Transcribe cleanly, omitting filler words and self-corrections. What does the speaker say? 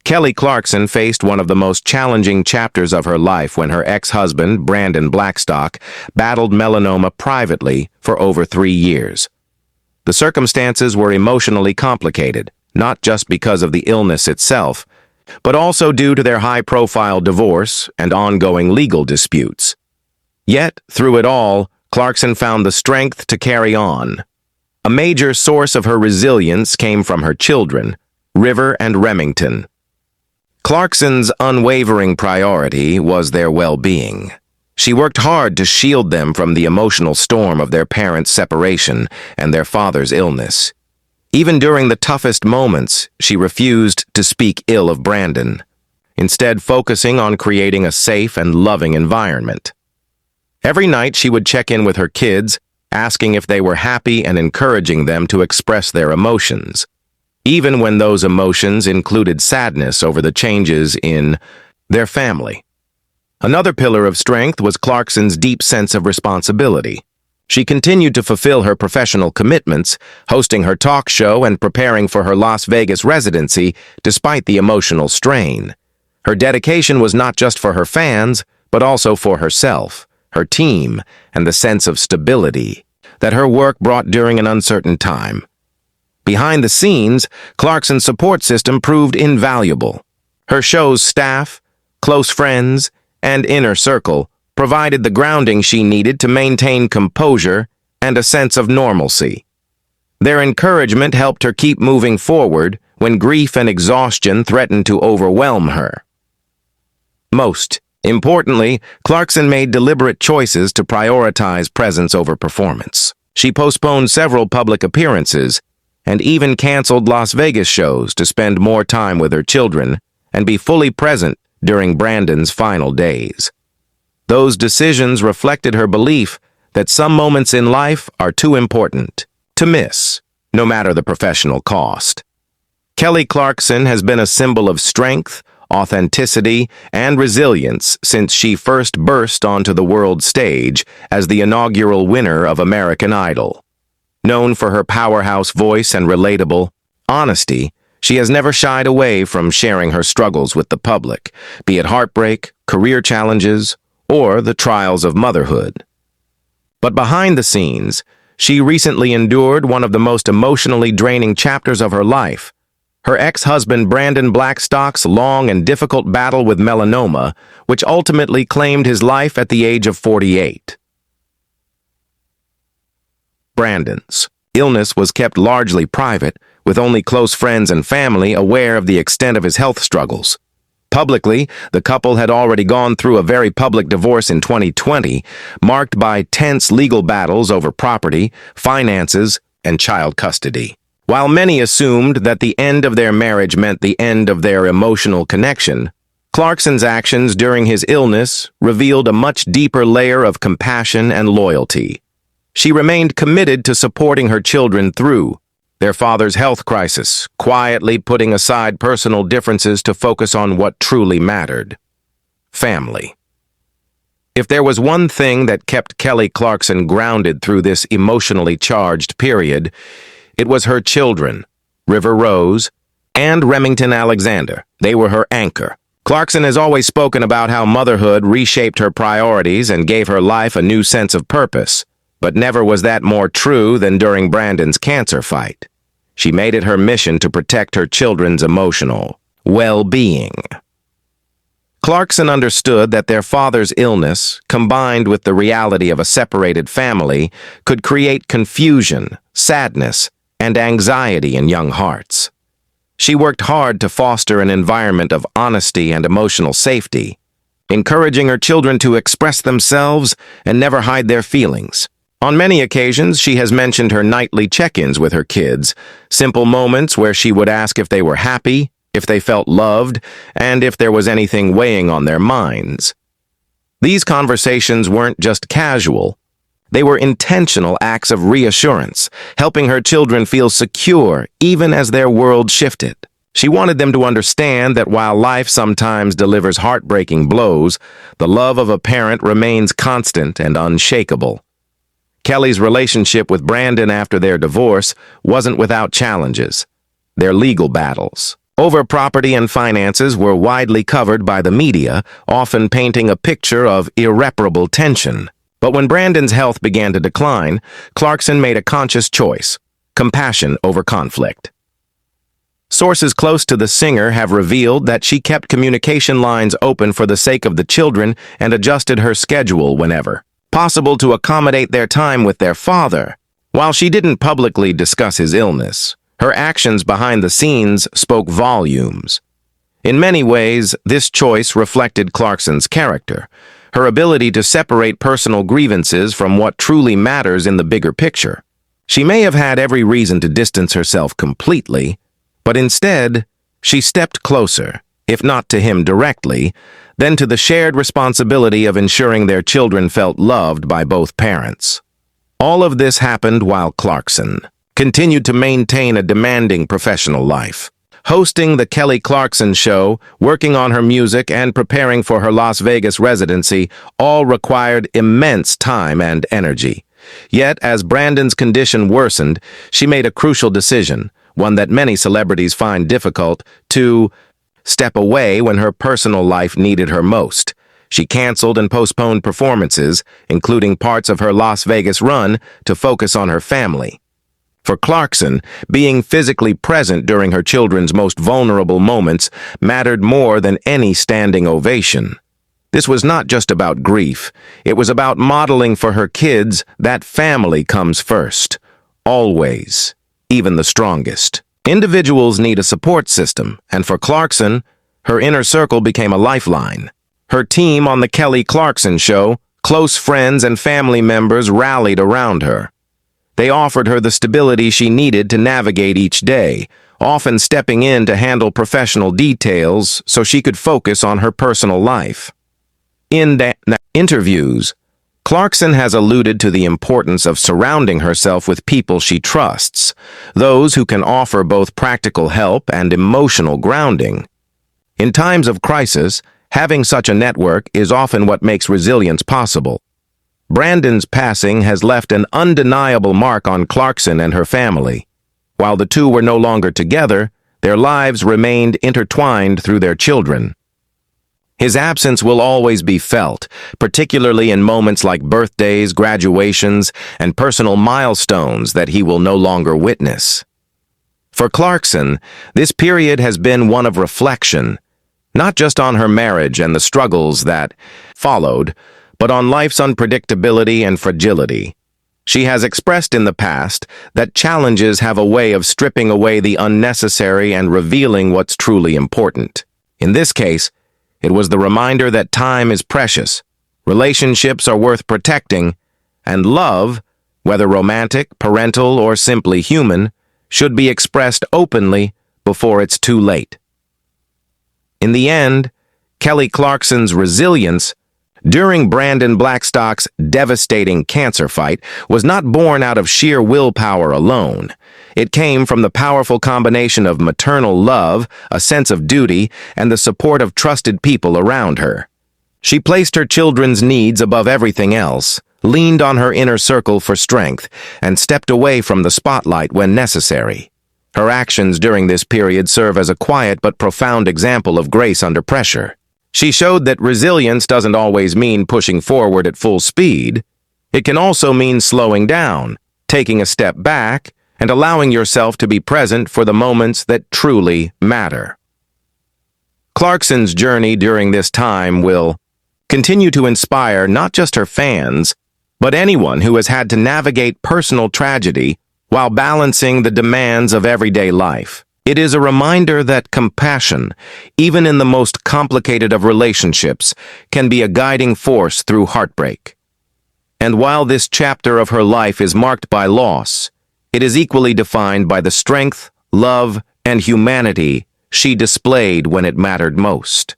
Kelly Clarkson faced one of the most challenging chapters of her life when her ex-husband, Brandon Blackstock, battled melanoma privately for over 3 years. The circumstances were emotionally complicated, not just because of the illness itself, but also due to their high-profile divorce and ongoing legal disputes. Yet, through it all, Clarkson found the strength to carry on. A major source of her resilience came from her children, River and Remington. Clarkson's unwavering priority was their well-being. She worked hard to shield them from the emotional storm of their parents' separation and their father's illness. Even during the toughest moments, she refused to speak ill of Brandon, instead focusing on creating a safe and loving environment. Every night she would check in with her kids, asking if they were happy and encouraging them to express their emotions, even when those emotions included sadness over the changes in their family. Another pillar of strength was Clarkson's deep sense of responsibility. She continued to fulfill her professional commitments, hosting her talk show and preparing for her Las Vegas residency despite the emotional strain. Her dedication was not just for her fans, but also for herself, her team, and the sense of stability that her work brought during an uncertain time. Behind the scenes, Clarkson's support system proved invaluable. Her show's staff, close friends, and inner circle provided the grounding she needed to maintain composure and a sense of normalcy. Their encouragement helped her keep moving forward when grief and exhaustion threatened to overwhelm her. Most importantly, Clarkson made deliberate choices to prioritize presence over performance. She postponed several public appearances and even canceled Las Vegas shows to spend more time with her children and be fully present during Brandon's final days. Those decisions reflected her belief that some moments in life are too important to miss, no matter the professional cost. Kelly Clarkson has been a symbol of strength, authenticity, and resilience since she first burst onto the world stage as the inaugural winner of American Idol. Known for her powerhouse voice and relatable honesty, she has never shied away from sharing her struggles with the public, be it heartbreak, career challenges, or the trials of motherhood. But behind the scenes, she recently endured one of the most emotionally draining chapters of her life, her ex-husband Brandon Blackstock's long and difficult battle with melanoma, which ultimately claimed his life at the age of 48. Brandon's illness was kept largely private, with only close friends and family aware of the extent of his health struggles. Publicly, the couple had already gone through a very public divorce in 2020, marked by tense legal battles over property, finances, and child custody. While many assumed that the end of their marriage meant the end of their emotional connection, Clarkson's actions during his illness revealed a much deeper layer of compassion and loyalty. She remained committed to supporting her children through their father's health crisis, quietly putting aside personal differences to focus on what truly mattered: family. If there was one thing that kept Kelly Clarkson grounded through this emotionally charged period, it was her children, River Rose and Remington Alexander. They were her anchor. Clarkson has always spoken about how motherhood reshaped her priorities and gave her life a new sense of purpose. But never was that more true than during Brandon's cancer fight. She made it her mission to protect her children's emotional well-being. Clarkson understood that their father's illness, combined with the reality of a separated family, could create confusion, sadness, and anxiety in young hearts. She worked hard to foster an environment of honesty and emotional safety, encouraging her children to express themselves and never hide their feelings. On many occasions, she has mentioned her nightly check-ins with her kids, simple moments where she would ask if they were happy, if they felt loved, and if there was anything weighing on their minds. These conversations weren't just casual. They were intentional acts of reassurance, helping her children feel secure even as their world shifted. She wanted them to understand that while life sometimes delivers heartbreaking blows, the love of a parent remains constant and unshakable. Kelly's relationship with Brandon after their divorce wasn't without challenges. Their legal battles, Over property and finances were widely covered by the media, often painting a picture of irreparable tension. But when Brandon's health began to decline, Clarkson made a conscious choice: compassion over conflict. Sources close to the singer have revealed that she kept communication lines open for the sake of the children and adjusted her schedule whenever possible to accommodate their time with their father. While she didn't publicly discuss his illness, her actions behind the scenes spoke volumes. In many ways, this choice reflected Clarkson's character, her ability to separate personal grievances from what truly matters in the bigger picture. She may have had every reason to distance herself completely, but instead, she stepped closer, if not to him directly, then to the shared responsibility of ensuring their children felt loved by both parents. All of this happened while Clarkson continued to maintain a demanding professional life. Hosting the Kelly Clarkson Show, working on her music, and preparing for her Las Vegas residency all required immense time and energy. Yet, as Brandon's condition worsened, she made a crucial decision, one that many celebrities find difficult, to step away when her personal life needed her most. She canceled and postponed performances, including parts of her Las Vegas run, to focus on her family. For Clarkson, being physically present during her children's most vulnerable moments mattered more than any standing ovation. This was not just about grief. It was about modeling for her kids that family comes first. Always. Even the strongest. Individuals need a support system, and for Clarkson, her inner circle became a lifeline. Her team on the Kelly Clarkson Show, close friends and family members rallied around her. They offered her the stability she needed to navigate each day, often stepping in to handle professional details so she could focus on her personal life. In interviews, Clarkson has alluded to the importance of surrounding herself with people she trusts, those who can offer both practical help and emotional grounding. In times of crisis, having such a network is often what makes resilience possible. Brandon's passing has left an undeniable mark on Clarkson and her family. While the two were no longer together, their lives remained intertwined through their children. His absence will always be felt, particularly in moments like birthdays, graduations, and personal milestones that he will no longer witness. For Clarkson, this period has been one of reflection, not just on her marriage and the struggles that followed, but on life's unpredictability and fragility. She has expressed in the past that challenges have a way of stripping away the unnecessary and revealing what's truly important. In this case, it was the reminder that time is precious, relationships are worth protecting, and love, whether romantic, parental, or simply human, should be expressed openly before it's too late. In the end, Kelly Clarkson's resilience during Brandon Blackstock's devastating cancer fight was not born out of sheer willpower alone. It came from the powerful combination of maternal love, a sense of duty, and the support of trusted people around her. She placed her children's needs above everything else, leaned on her inner circle for strength, and stepped away from the spotlight when necessary. Her actions during this period serve as a quiet but profound example of grace under pressure. She showed that resilience doesn't always mean pushing forward at full speed. It can also mean slowing down, taking a step back, and allowing yourself to be present for the moments that truly matter. Clarkson's journey during this time will continue to inspire not just her fans, but anyone who has had to navigate personal tragedy while balancing the demands of everyday life. It is a reminder that compassion, even in the most complicated of relationships, can be a guiding force through heartbreak. And while this chapter of her life is marked by loss, it is equally defined by the strength, love, and humanity she displayed when it mattered most.